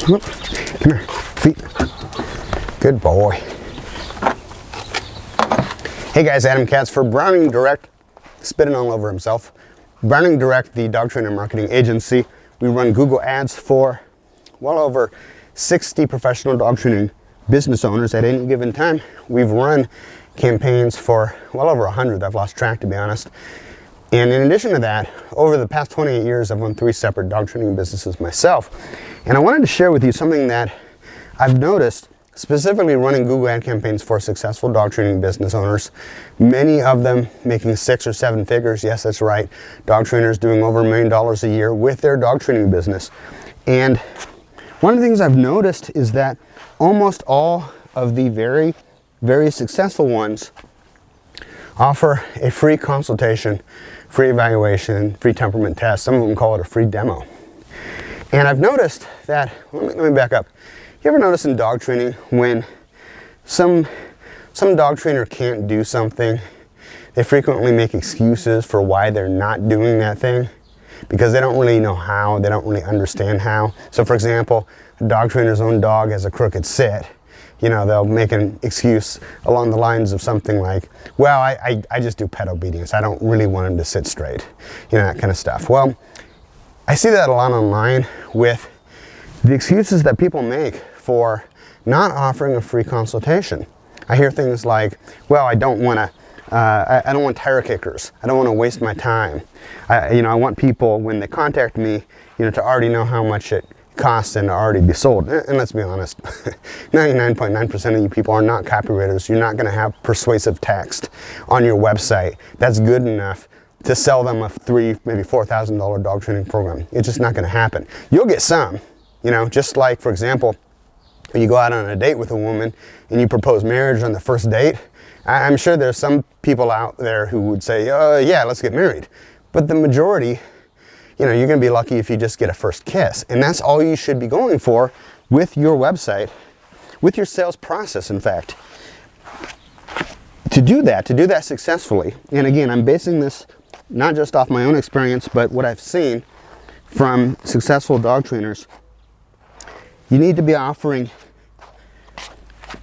Come here, feet. Good boy. Hey guys, Adam Katz for Browning Direct, spitting all over himself. Browning Direct, the dog trainer marketing agency. We run Google ads for well over 60 professional dog training business owners at any given time. We've run campaigns for well over 100. I've lost track, to be honest. And in addition to that, over the past 28 years, I've run 3 separate dog training businesses myself. And I wanted to share with you something that I've noticed, specifically running Google ad campaigns for successful dog training business owners, many of them making 6 or 7 figures. Yes, that's right. Dog trainers doing over $1 million a year with their dog training business. And one of the things I've noticed is that almost all of the very, very successful ones offer a free consultation, free evaluation, free temperament test. Some of them call it a free demo. And I've noticed that, let me back up. You ever notice in dog training when some dog trainer can't do something, they frequently make excuses for why they're not doing that thing because they don't really know how, they don't really understand how. So for example, a dog trainer's own dog has a crooked sit. You know, they'll make an excuse along the lines of something like, well, I just do pet obedience. I don't really want him to sit straight. You know, that kind of stuff. Well, I see that a lot online with the excuses that people make for not offering a free consultation. I hear things like, well, I don't want tire kickers. I don't want to waste my time. I want people, when they contact me, to already know how much it costs and to already be sold. And let's be honest, 99.9% of you people are not copywriters. You're not going to have persuasive text on your website that's good enough to sell them a $3,000, maybe $4,000 dog training program. It's just not going to happen. You'll get some, just like, for example, when you go out on a date with a woman and you propose marriage on the first date, I'm sure there's some people out there who would say, yeah, let's get married. But the majority, you're going to be lucky if you just get a first kiss. And that's all you should be going for with your website, with your sales process, in fact. To do that successfully, and again, I'm basing this not just off my own experience, but what I've seen from successful dog trainers, you need to be offering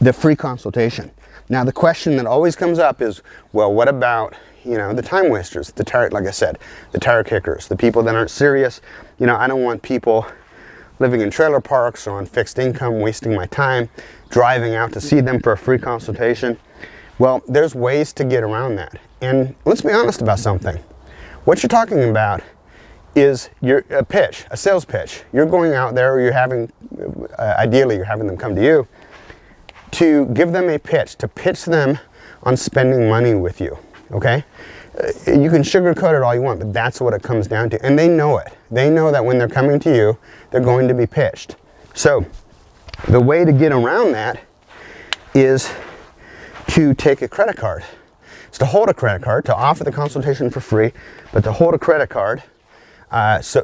the free consultation. Now, the question that always comes up is, well, what about, the time wasters, like I said, the tire kickers, the people that aren't serious. I don't want people living in trailer parks or on fixed income wasting my time driving out to see them for a free consultation. Well, there's ways to get around that. And let's be honest about something. What you're talking about is a sales pitch. You're going out there, or ideally you're having them come to you to give them a pitch, to pitch them on spending money with you, okay? You can sugarcoat it all you want, but that's what it comes down to. And they know it. They know that when they're coming to you, they're going to be pitched. So the way to get around that is to take a credit card. It's to hold a credit card, to offer the consultation for free, but to hold a credit card,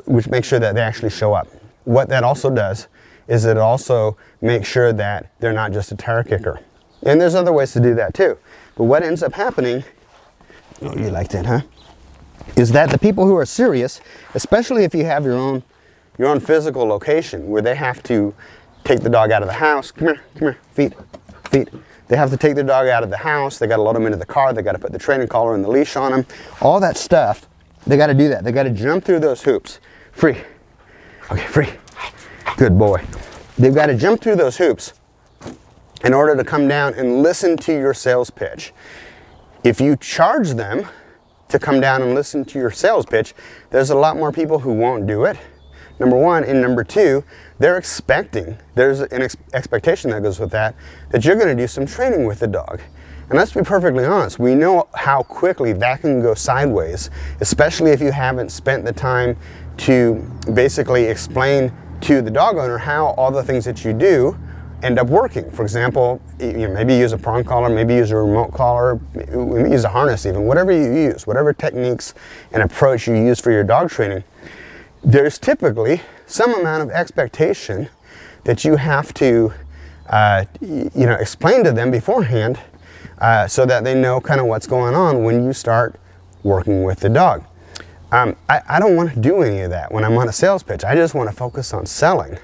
which makes sure that they actually show up. What that also does is it also makes sure that they're not just a tire kicker. And there's other ways to do that too. But what ends up happening, oh, you like that, huh? Is that the people who are serious, especially if you have your own physical location where they have to take the dog out of the house, come here, feet. They have to take their dog out of the house, they got to load them into the car, they got to put the training collar and the leash on them, all that stuff, they got to do that. They got to jump through those hoops. Free. Okay, free. Good boy. They've got to jump through those hoops in order to come down and listen to your sales pitch. If you charge them to come down and listen to your sales pitch, there's a lot more people who won't do it. Number one, and number two, there's an expectation that goes with that you're going to do some training with the dog. And let's be perfectly honest, we know how quickly that can go sideways, especially if you haven't spent the time to basically explain to the dog owner how all the things that you do end up working. For example, maybe use a prong collar, maybe use a remote collar, maybe use a harness even, whatever you use, whatever techniques and approach you use for your dog training. There's typically some amount of expectation that you have to, explain to them beforehand so that they know kind of what's going on when you start working with the dog. I don't want to do any of that when I'm on a sales pitch. I just want to focus on selling.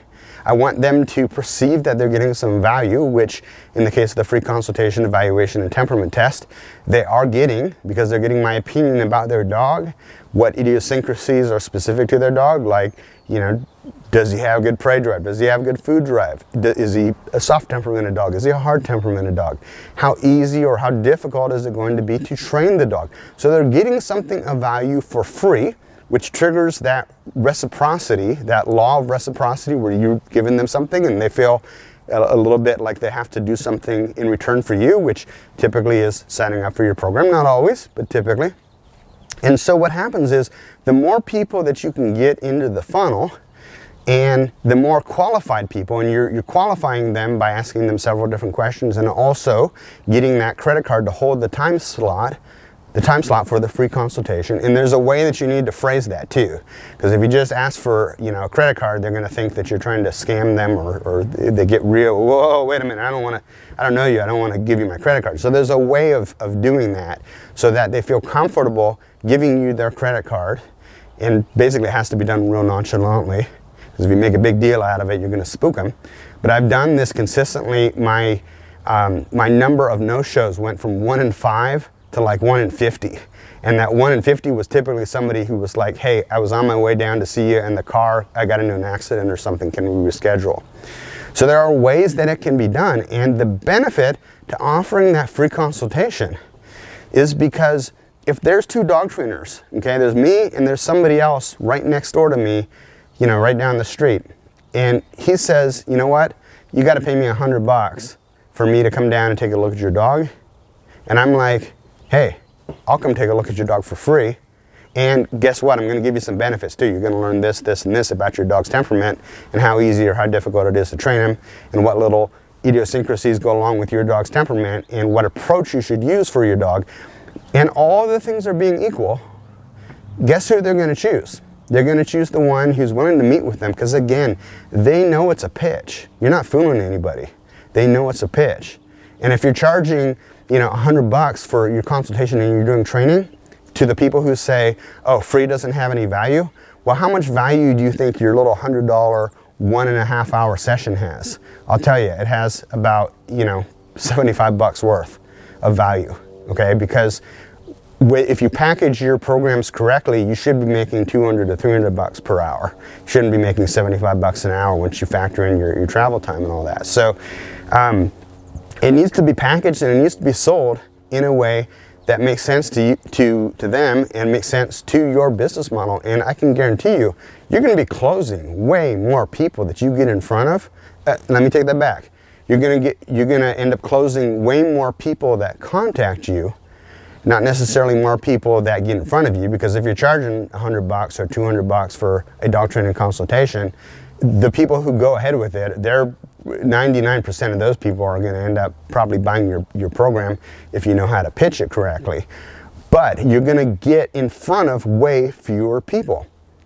I want them to perceive that they're getting some value, which in the case of the free consultation, evaluation, and temperament test, they are getting, because they're getting my opinion about their dog, what idiosyncrasies are specific to their dog, like, you know, does he have good prey drive? Does he have good food drive? Is he a soft temperamented dog? Is he a hard temperamented dog? How easy or how difficult is it going to be to train the dog? So they're getting something of value for free, which triggers that reciprocity, that law of reciprocity, where you're giving them something and they feel a little bit like they have to do something in return for you, which typically is signing up for your program. Not always, but typically. And so what happens is the more people that you can get into the funnel, and the more qualified people, and you're qualifying them by asking them several different questions, and also getting that credit card to hold the time slot for the free consultation. And there's a way that you need to phrase that too, because if you just ask for, you know, a credit card, they're going to think that you're trying to scam them, or they get real. Whoa, wait a minute! I don't know you. I don't want to give you my credit card. So there's a way of doing that so that they feel comfortable giving you their credit card, and basically it has to be done real nonchalantly. Because if you make a big deal out of it, you're going to spook them. But I've done this consistently. My number of no-shows went from 1 in 5 to like 1 in 50. And that 1 in 50 was typically somebody who was like, hey, I was on my way down to see you in the car, I got into an accident or something, can we reschedule? So there are ways that it can be done. And the benefit to offering that free consultation is because if there's 2 dog trainers, okay, there's me and there's somebody else right next door to me, you know, right down the street, and he says, you know what, you got to pay me $100 for me to come down and take a look at your dog. And I'm like, hey, I'll come take a look at your dog for free, and guess what, I'm going to give you some benefits too. You're going to learn this, this, and this about your dog's temperament, and how easy or how difficult it is to train him, and what little idiosyncrasies go along with your dog's temperament, and what approach you should use for your dog. And all the things are being equal, guess who they're going to choose? They're going to choose the one who's willing to meet with them, because again, they know it's a pitch. You're not fooling anybody. They know it's a pitch. And if you're charging, you know, $100 for your consultation and you're doing training, to the people who say, oh, free doesn't have any value, well, how much value do you think your little $100 1.5 hour session has? I'll tell you, it has about, you know, $75 worth of value, okay? Because if you package your programs correctly, you should be making $200 to $300 per hour. You shouldn't be making $75 an hour once you factor in your travel time and all that. So it needs to be packaged, and it needs to be sold in a way that makes sense to them and makes sense to your business model. And I can guarantee you, you're going to be closing way more people that you get in front of. Let me take that back. You're going to end up closing way more people that contact you, not necessarily more people that get in front of you, because if you're charging $100 or $200 for a dog training consultation, the people who go ahead with it, they're 99% of those people are going to end up probably buying your program if you know how to pitch it correctly. But you're going to get in front of way fewer people.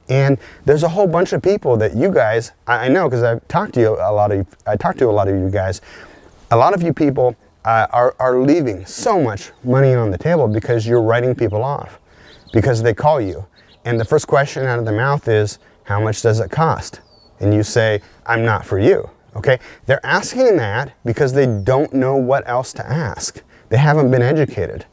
And there's a whole bunch of people that you guys, I know because I've talked to a lot of you guys. A lot of you people are leaving so much money on the table because you're writing people off, because they call you. And the first question out of their mouth is, how much does it cost? And you say, I'm not for you. Okay? They're asking that because they don't know what else to ask. They haven't been educated.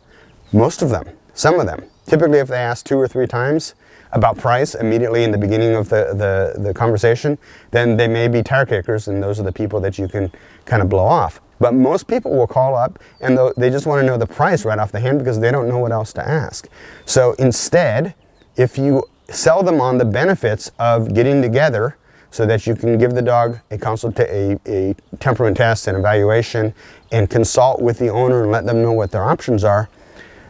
Most of them, some of them. Typically, if they ask 2 or 3 times about price immediately in the beginning of the conversation, then they may be tire kickers, and those are the people that you can kind of blow off. But most people will call up and they just want to know the price right off the hand because they don't know what else to ask. So instead, if you sell them on the benefits of getting together so that you can give the dog a temperament test and evaluation and consult with the owner and let them know what their options are,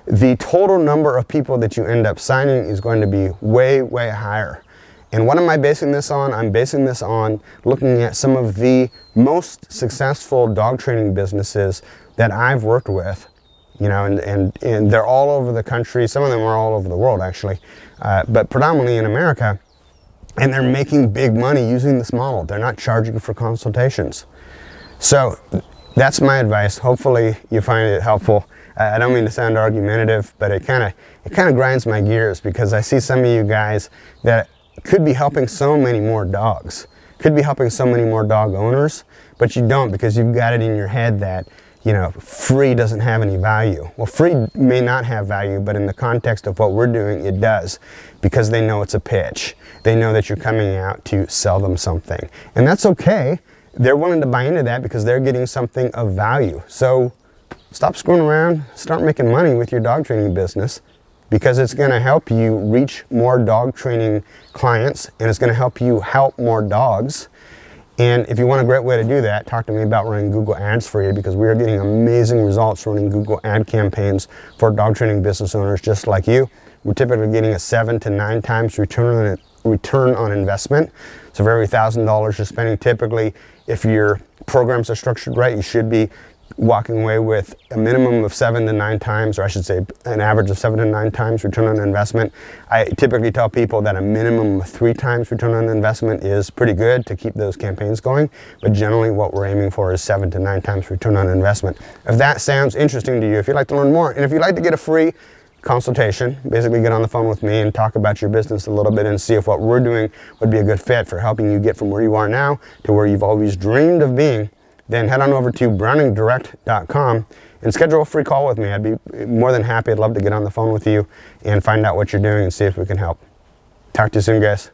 the total number of people that you end up signing is going to be way, way higher. And what am I basing this on? I'm basing this on looking at some of the most successful dog training businesses that I've worked with, you know, and they're all over the country. Some of them are all over the world, actually, but predominantly in America. And they're making big money using this model. They're not charging for consultations. So that's my advice. Hopefully you find it helpful. I don't mean to sound argumentative, but it kind of grinds my gears because I see some of you guys that could be helping so many more dogs could be helping so many more dog owners, but you don't, because you've got it in your head that, you know, free doesn't have any value. Well, free may not have value, but in the context of what we're doing, it does, because they know it's a pitch. They know that you're coming out to sell them something, and that's okay. They're willing to buy into that because they're getting something of value. So stop screwing around, start making money with your dog training business, because it's going to help you reach more dog training clients, and it's going to help you help more dogs. And if you want a great way to do that, talk to me about running Google Ads for you, because we are getting amazing results running Google ad campaigns for dog training business owners just like you. We're typically getting a 7 to 9 times return on investment. So for every $1,000 you're spending, typically, if your programs are structured right, you should be walking away with a minimum of 7 to 9 times, or I should say an average of 7 to 9 times return on investment. I typically tell people that a minimum of 3 times return on investment is pretty good to keep those campaigns going, but generally what we're aiming for is 7 to 9 times return on investment. If that sounds interesting to you, if you'd like to learn more, and if you'd like to get a free consultation, basically get on the phone with me and talk about your business a little bit and see if what we're doing would be a good fit for helping you get from where you are now to where you've always dreamed of being, then head on over to browningdirect.com and schedule a free call with me. I'd be more than happy. I'd love to get on the phone with you and find out what you're doing and see if we can help. Talk to you soon, guys.